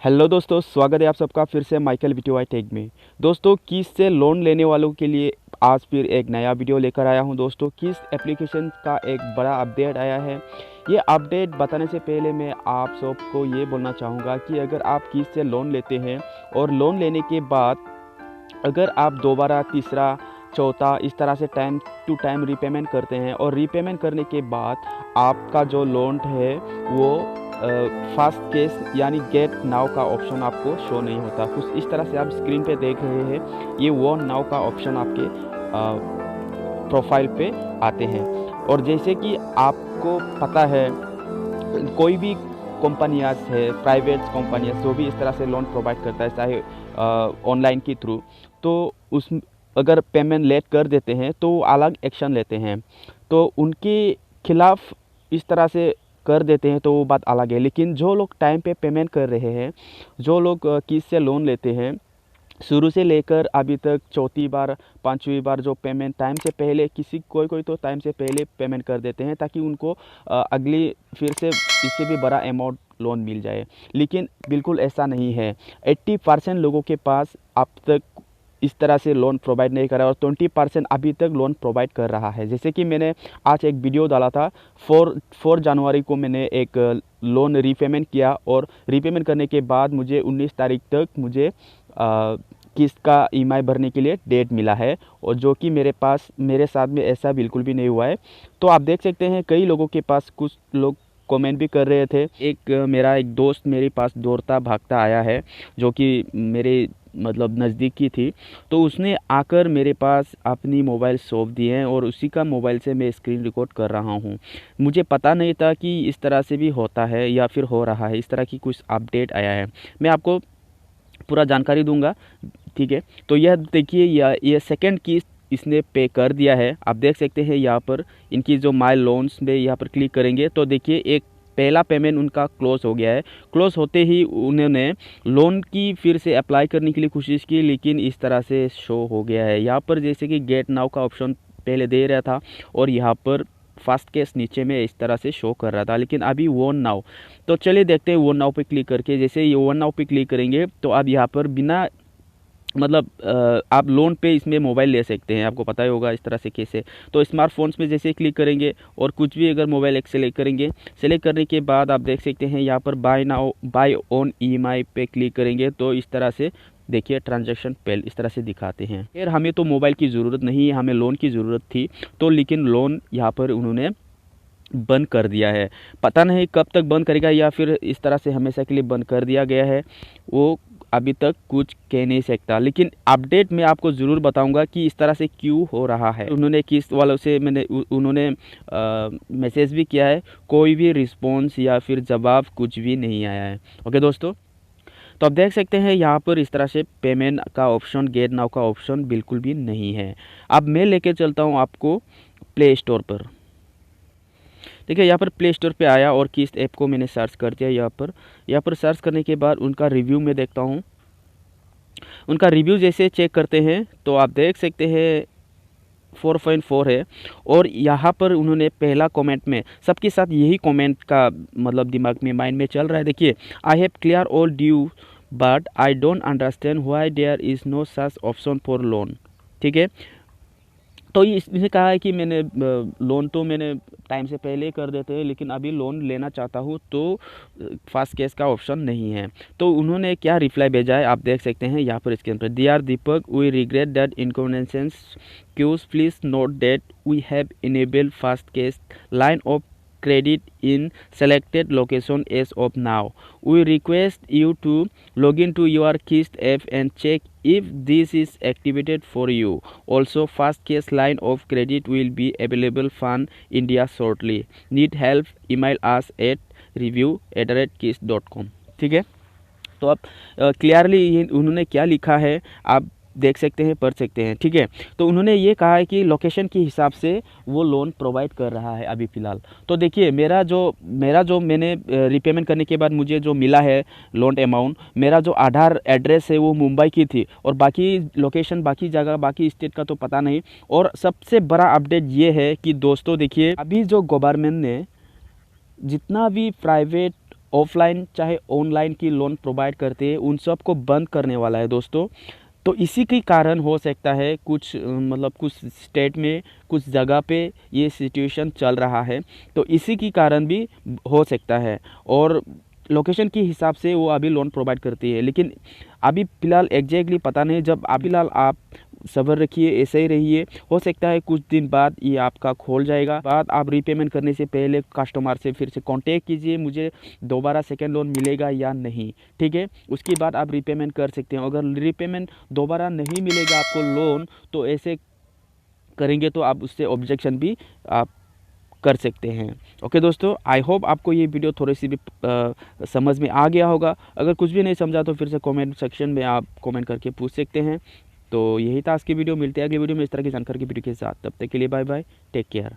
Hello दोस्तों, स्वागत है आप सबका फिर से माइकल वीटीवाई टेक में। दोस्तों, किस से लोन लेने वालों के लिए आज फिर एक नया वीडियो लेकर आया हूं। दोस्तों, किस एप्लीकेशन का एक बड़ा अपडेट आया है। ये अपडेट बताने से पहले मैं आप सबको ये बोलना चाहूँगा कि अगर आप किस से लोन लेते हैं और लोन लेने के बाद अगर आप दोबारा, तीसरा, चौथा इस तरह से टाइम टू टाइम रीपेमेंट करते हैं और रीपेमेंट करने के बाद आपका जो लोन है वो फास्ट केस यानी गेट नाउ का ऑप्शन आपको शो नहीं होता। कुछ इस तरह से आप स्क्रीन पे देख रहे हैं, ये वो नाउ का ऑप्शन आपके प्रोफाइल पे आते हैं। और जैसे कि आपको पता है, कोई भी कंपनियाँ है, प्राइवेट कंपनियाँ जो भी इस तरह से लोन प्रोवाइड करता है, चाहे ऑनलाइन के थ्रू, तो उस अगर पेमेंट लेट कर देते हैं तो अलग एक्शन लेते हैं। तो उनके खिलाफ इस तरह से कर देते हैं तो वो बात अलग है। लेकिन जो लोग टाइम पे पेमेंट कर रहे हैं, जो लोग किस्त से लोन लेते हैं, शुरू से लेकर अभी तक चौथी बार, पांचवी बार जो पेमेंट टाइम से पहले, कोई तो टाइम से पहले पेमेंट कर देते हैं ताकि उनको अगली फिर से इससे भी बड़ा अमाउंट लोन मिल जाए। लेकिन बिल्कुल ऐसा नहीं है। 80% लोगों के पास अब तक इस तरह से लोन प्रोवाइड नहीं करा और 20% अभी तक लोन प्रोवाइड कर रहा है। जैसे कि मैंने आज एक वीडियो डाला था, 4 जनवरी को मैंने एक लोन रीपेमेंट किया और रीपेमेंट करने के बाद मुझे 19 तारीख तक मुझे किस्त का ईएमआई भरने के लिए डेट मिला है। और जो कि मेरे साथ में ऐसा बिल्कुल भी नहीं हुआ है। तो आप देख सकते हैं कई लोगों के पास, कुछ लोग कमेंट भी कर रहे थे। मेरा एक दोस्त मेरे पास दौड़ता भागता आया है, जो कि मेरे मतलब नज़दीक की थी। तो उसने आकर मेरे पास अपनी मोबाइल सौंप दी है और उसी का मोबाइल से मैं स्क्रीन रिकॉर्ड कर रहा हूँ। मुझे पता नहीं था कि इस तरह से भी होता है या फिर हो रहा है, इस तरह की कुछ अपडेट आया है। मैं आपको पूरा जानकारी दूंगा, ठीक है। तो यह देखिए, यह सेकंड किस्त इसने पे कर दिया है। आप देख सकते हैं यहाँ पर इनकी जो माय लोन्स में यहाँ पर क्लिक करेंगे तो देखिए एक पहला पेमेंट उनका क्लोज हो गया है। क्लोज होते ही उन्होंने लोन की फिर से अप्लाई करने के लिए कोशिश की, लेकिन इस तरह से शो हो गया है यहाँ पर, जैसे कि गेट नाउ का ऑप्शन पहले दे रहा था और यहाँ पर फास्ट केस नीचे में इस तरह से शो कर रहा था, लेकिन अभी वन नाउ। तो चलिए देखते हैं वन नाउ पे क्लिक करके। जैसे ये वन नाउ पे क्लिक करेंगे तो अब यहाँ पर बिना मतलब आप लोन पे इसमें मोबाइल ले सकते हैं। आपको पता ही होगा इस तरह से कैसे। तो स्मार्टफोन्स में जैसे क्लिक करेंगे और कुछ भी अगर मोबाइल एक सेलेक्ट करेंगे, सेलेक्ट करने के बाद आप देख सकते हैं यहाँ पर बाय ऑन ईएमआई पे क्लिक करेंगे तो इस तरह से देखिए ट्रांजैक्शन पेल इस तरह से दिखाते हैं। फिर हमें तो मोबाइल की ज़रूरत नहीं है, हमें लोन की ज़रूरत थी, तो लेकिन लोन यहाँ पर उन्होंने बंद कर दिया है। पता नहीं कब तक बंद करेगा या फिर इस तरह से हमेशा के लिए बंद कर दिया गया है, वो अभी तक कुछ कह नहीं सकता। लेकिन अपडेट में आपको ज़रूर बताऊंगा कि इस तरह से क्यों हो रहा है। उन्होंने किस्त वालों से उन्होंने मैसेज भी किया है, कोई भी रिस्पॉन्स या फिर जवाब कुछ भी नहीं आया है। ओके दोस्तों, तो आप देख सकते हैं यहाँ पर इस तरह से पेमेंट का ऑप्शन, गेट नाउ का ऑप्शन बिल्कुल भी नहीं है। अब मैं लेके चलता हूँ आपको प्ले स्टोर पर। देखिए यहाँ पर प्ले स्टोर पे आया और किस्त ऐप को मैंने सर्च कर दिया। यहाँ पर सर्च करने के बाद उनका रिव्यू में देखता हूँ। उनका रिव्यू जैसे चेक करते हैं तो आप देख सकते हैं 4.4 है। और यहाँ पर उन्होंने पहला कमेंट में, सबके साथ यही कमेंट का मतलब दिमाग में, माइंड में चल रहा है। देखिए, I have clear all due but I don't understand why there is no such option for loan. ठीक है, तो इसने कहा है कि मैंने लोन तो मैंने टाइम से पहले कर देते हैं, लेकिन अभी लोन लेना चाहता हूँ तो फास्ट कैश का ऑप्शन नहीं है। तो उन्होंने क्या रिप्लाई भेजा है आप देख सकते हैं यहाँ पर स्क्रीन पर। Dear Deepak, we regret that inconvenience caused, please note that we have enabled fast cash line of credit in selected location as of now. We request you to log into your Kist app and check if this is activated for you. Also, fast cash line of credit will be available from India shortly. Need help? Email us at review@kist.com. ठीक है, तो अब clearly उन्होंने क्या लिखा है आप देख सकते हैं, पढ़ सकते हैं। ठीक है, तो उन्होंने ये कहा है कि लोकेशन के हिसाब से वो लोन प्रोवाइड कर रहा है अभी फ़िलहाल। तो देखिए, मेरा जो मैंने रीपेमेंट करने के बाद मुझे जो मिला है लोन अमाउंट, मेरा जो आधार एड्रेस है वो मुंबई की थी और बाकी लोकेशन, बाकी जगह, बाकी स्टेट का तो पता नहीं। और सबसे बड़ा अपडेट ये है कि दोस्तों देखिए, अभी जो गवर्नमेंट ने जितना भी प्राइवेट ऑफलाइन चाहे ऑनलाइन की लोन प्रोवाइड करते हैं उन सब को बंद करने वाला है दोस्तों। तो इसी के कारण हो सकता है कुछ मतलब कुछ स्टेट में कुछ जगह पे ये सिचुएशन चल रहा है, तो इसी के कारण भी हो सकता है। और लोकेशन के हिसाब से वो अभी लोन प्रोवाइड करती है, लेकिन अभी फ़िलहाल एग्जैक्टली पता नहीं। जब आप फ़िलहाल आप सब्र रखिए, ऐसे ही रहिए, हो सकता है कुछ दिन बाद ये आपका खोल जाएगा। बाद आप रीपेमेंट करने से पहले कस्टमर से फिर से कांटेक्ट कीजिए, मुझे दोबारा सेकंड लोन मिलेगा या नहीं, ठीक है। उसके बाद आप रीपेमेंट कर सकते हैं। अगर रीपेमेंट दोबारा नहीं मिलेगा आपको लोन, तो ऐसे करेंगे तो आप उससे ऑब्जेक्शन भी आप कर सकते हैं। ओके दोस्तों, आई होप आपको ये वीडियो थोड़ी सी भी समझ में आ गया होगा। अगर कुछ भी नहीं समझा तो फिर से कमेंट सेक्शन में आप कमेंट करके पूछ सकते हैं। तो यही था आज की वीडियो, मिलते हैं अगली वीडियो में इस तरह की जानकारी की वीडियो के साथ। तब तक के लिए बाय बाय, टेक केयर।